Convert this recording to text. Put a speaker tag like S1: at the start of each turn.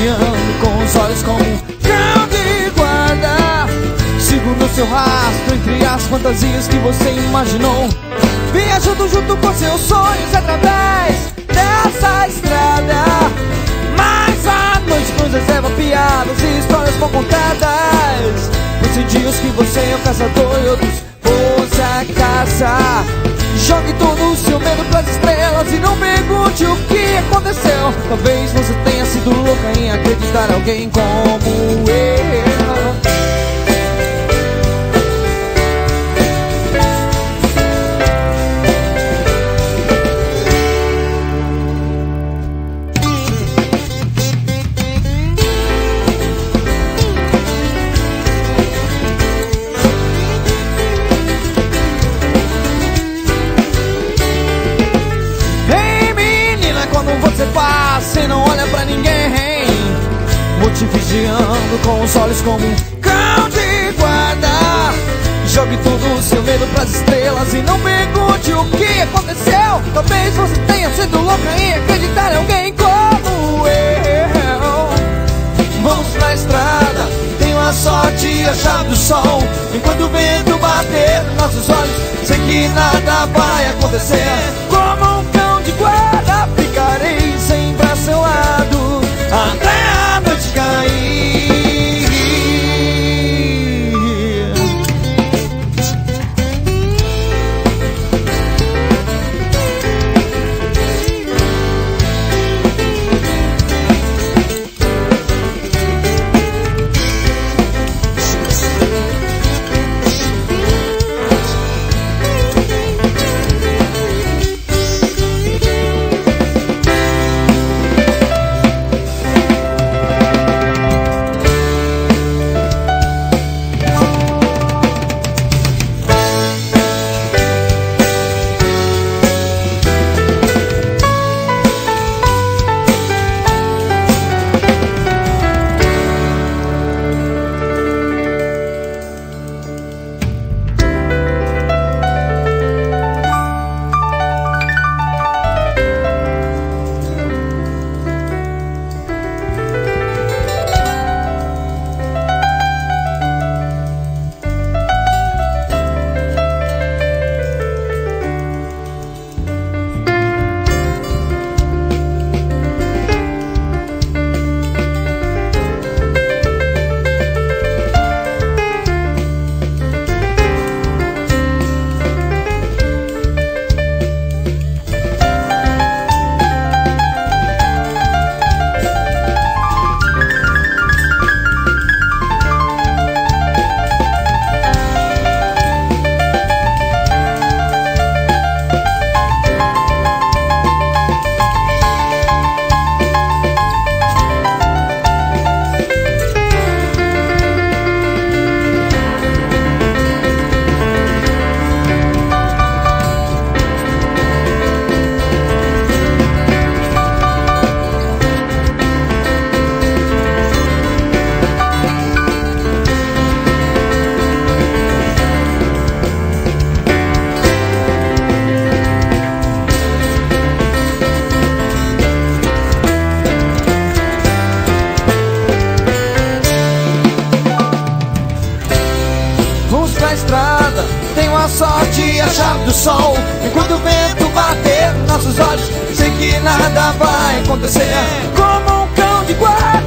S1: vigiando com os olhos como um cão de guarda. Sigo no seu rastro entre as fantasias que você imaginou, viajando junto com seus sonhos através dessa estrada. Mas a noite nos reserva piadas e histórias mal contadas, pois tem dias que você é o caçador e outros você a caça. Jogue todo o seu medo pras estrelas e não pergunte o que aconteceu. Talvez você tenha sido louca em acreditar em alguém como eu. Você não olha pra ninguém, vou te vigiando com os olhos como um cão de guarda. Jogue todo o seu medo pras estrelas e não pergunte o que aconteceu. Talvez você tenha sido louca em acreditar em alguém como eu. Vamos pra estrada, tenho a sorte e a chave do sol. Enquanto o vento bater nos nossos olhos, sei que nada vai acontecer. Como um cão de guarda, ficarei sempre a seu lado até a noite cair. Estrada, tenho a sorte e a chave do sol. Enquanto o vento bater nos nossos olhos, sei que nada vai acontecer. Como um cão de guarda,